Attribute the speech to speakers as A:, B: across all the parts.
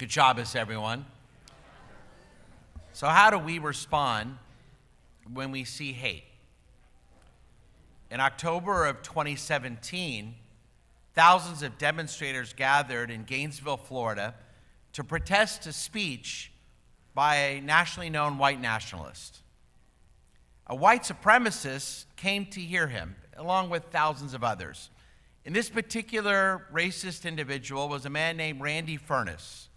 A: Good Shabbos, everyone. So how do we respond when we see hate? In October of 2017, thousands of demonstrators gathered in Gainesville, Florida, to protest a speech by a nationally known white nationalist. A white supremacist came to hear him, along with thousands of others. And this particular racist individual was a man named Randy Furness,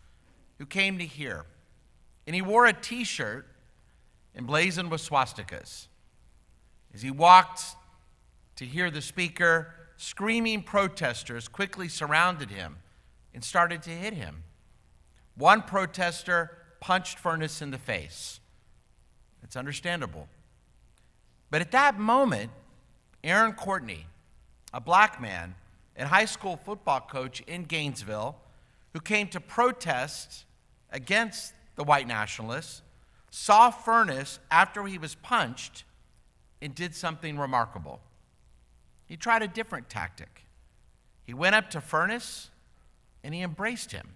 A: who came to hear. And he wore a t-shirt emblazoned with swastikas. As he walked to hear the speaker, screaming protesters quickly surrounded him and started to hit him. One protester punched Furness in the face. It's understandable. But at that moment, Aaron Courtney, a black man and high school football coach in Gainesville, who came to protest against the white nationalists, saw Furness after he was punched and did something remarkable. He tried a different tactic. He went up to Furness and he embraced him.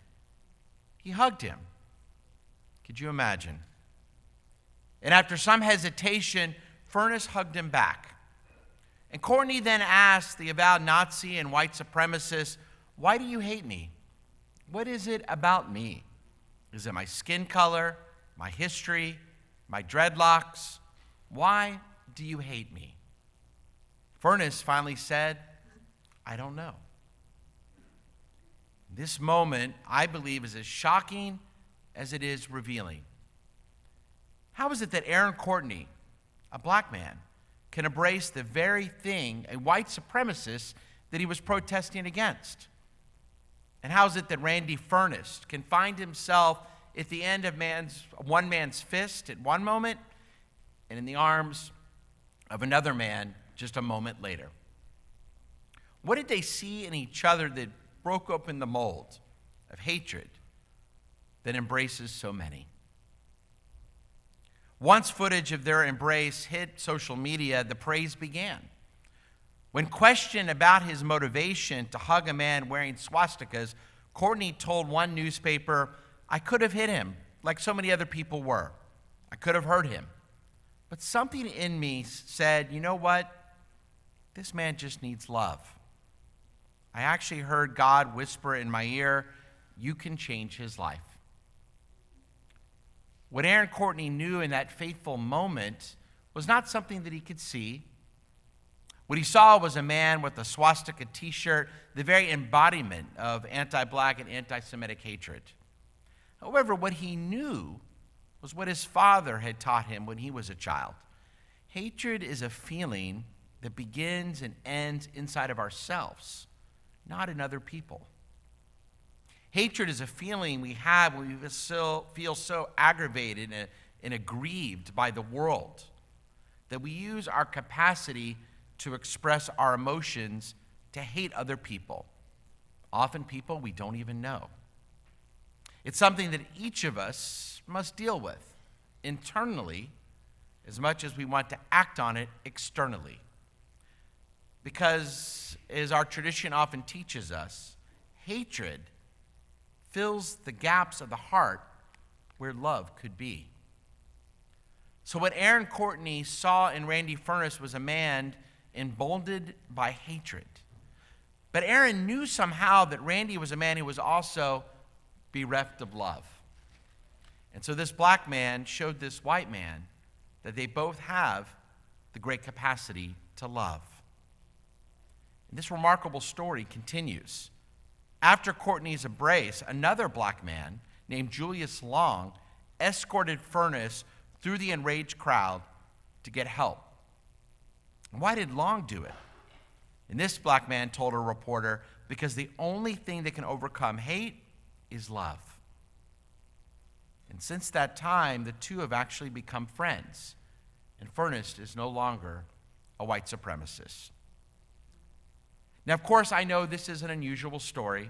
A: He hugged him. Could you imagine? And after some hesitation, Furness hugged him back. And Courtney then asked the avowed Nazi and white supremacist, "Why do you hate me? What is it about me? Is it my skin color, my history, my dreadlocks? Why do you hate me?" Furness finally said, "I don't know." This moment, I believe, is as shocking as it is revealing. How is it that Aaron Courtney, a black man, can embrace the very thing, a white supremacist, that he was protesting against? And how is it that Randy Furness can find himself at the end of one man's fist at one moment and in the arms of another man just a moment later? What did they see in each other that broke open the mold of hatred that embraces so many? Once footage of their embrace hit social media, the praise began. When questioned about his motivation to hug a man wearing swastikas, Courtney told one newspaper, "I could have hit him like so many other people were. I could have hurt him. But something in me said, you know what? This man just needs love. I actually heard God whisper in my ear, you can change his life." What Aaron Courtney knew in that fateful moment was not something that he could see. What he saw was a man with a swastika t-shirt, the very embodiment of anti-black and anti-Semitic hatred. However, what he knew was what his father had taught him when he was a child. Hatred is a feeling that begins and ends inside of ourselves, not in other people. Hatred is a feeling we have when we feel so aggravated and aggrieved by the world that we use our capacity to express our emotions to hate other people, often people we don't even know. It's something that each of us must deal with internally as much as we want to act on it externally. Because, as our tradition often teaches us, hatred fills the gaps of the heart where love could be. So what Aaron Courtney saw in Randy Furness was a man emboldened by hatred. But Aaron knew somehow that Randy was a man who was also bereft of love. And so this black man showed this white man that they both have the great capacity to love. And this remarkable story continues. After Courtney's embrace, another black man named Julius Long escorted Furness through the enraged crowd to get help. Why did Long do it? And this black man told a reporter, because the only thing that can overcome hate is love. And since that time, the two have actually become friends. And Furness is no longer a white supremacist. Now, of course, I know this is an unusual story.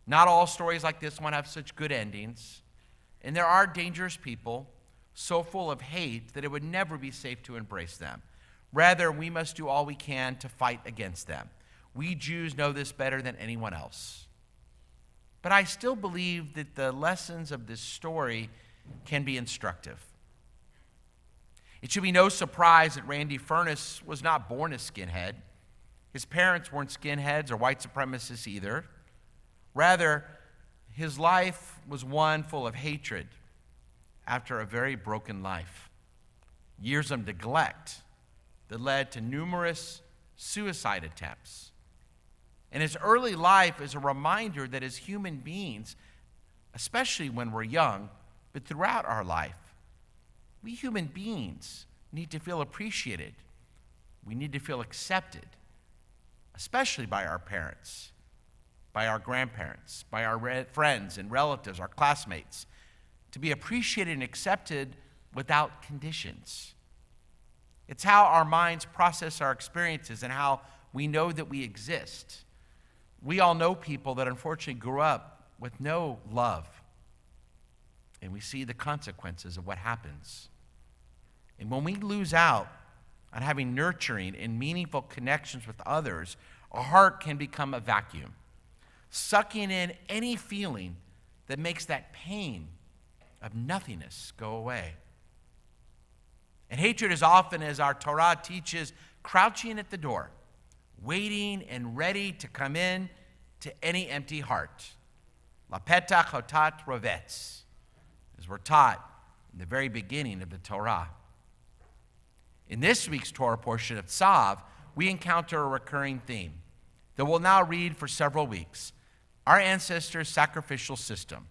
A: Not all stories like this one have such good endings. And there are dangerous people so full of hate that it would never be safe to embrace them. Rather, we must do all we can to fight against them. We Jews know this better than anyone else. But I still believe that the lessons of this story can be instructive. It should be no surprise that Randy Furness was not born a skinhead. His parents weren't skinheads or white supremacists either. Rather, his life was one full of hatred after a very broken life. Years of neglect that led to numerous suicide attempts. And his early life is a reminder that as human beings, especially when we're young, but throughout our life, we human beings need to feel appreciated. We need to feel accepted, especially by our parents, by our grandparents, by our friends and relatives, our classmates, to be appreciated and accepted without conditions. It's how our minds process our experiences and how we know that we exist. We all know people that unfortunately grew up with no love, and we see the consequences of what happens. And when we lose out on having nurturing and meaningful connections with others, our heart can become a vacuum, sucking in any feeling that makes that pain of nothingness go away. And hatred is often, as our Torah teaches, crouching at the door, waiting and ready to come in to any empty heart. Lapetach hotat rovetz, as we're taught in the very beginning of the Torah. In this week's Torah portion of Tzav, we encounter a recurring theme that we'll now read for several weeks: our ancestors' sacrificial system.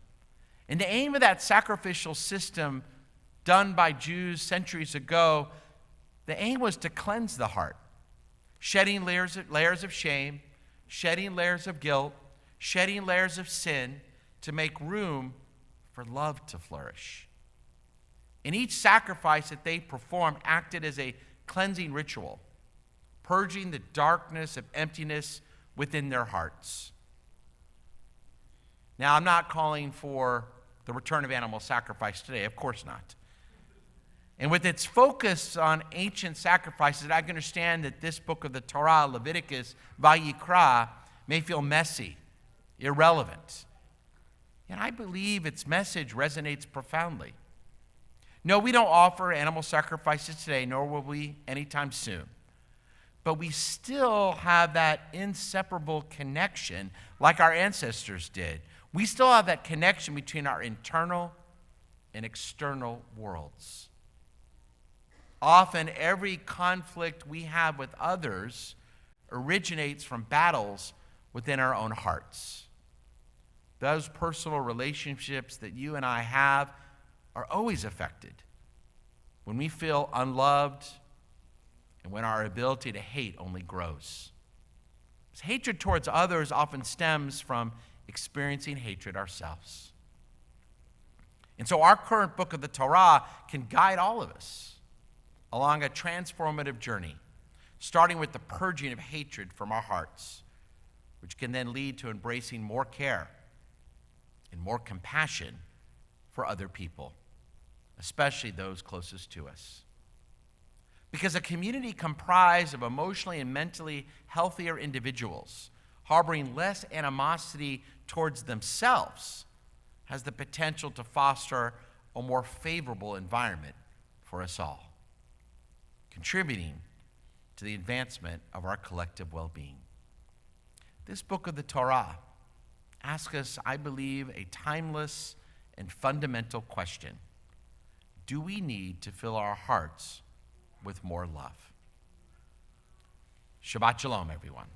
A: And the aim of that sacrificial system done by Jews centuries ago, the aim was to cleanse the heart, shedding layers of shame, shedding layers of guilt, shedding layers of sin to make room for love to flourish. And each sacrifice that they performed acted as a cleansing ritual, purging the darkness of emptiness within their hearts. Now, I'm not calling for the return of animal sacrifice today, of course not. And with its focus on ancient sacrifices, I can understand that this book of the Torah, Leviticus, Vayikra, may feel messy, irrelevant. And I believe its message resonates profoundly. No, we don't offer animal sacrifices today, nor will we anytime soon. But we still have that inseparable connection like our ancestors did. We still have that connection between our internal and external worlds. Often, every conflict we have with others originates from battles within our own hearts. Those personal relationships that you and I have are always affected when we feel unloved and when our ability to hate only grows. Hatred towards others often stems from experiencing hatred ourselves. And so our current book of the Torah can guide all of us along a transformative journey, starting with the purging of hatred from our hearts, which can then lead to embracing more care and more compassion for other people, especially those closest to us. Because a community comprised of emotionally and mentally healthier individuals, harboring less animosity towards themselves, has the potential to foster a more favorable environment for us all, contributing to the advancement of our collective well-being. This book of the Torah asks us, I believe, a timeless and fundamental question. Do we need to fill our hearts with more love? Shabbat Shalom, everyone.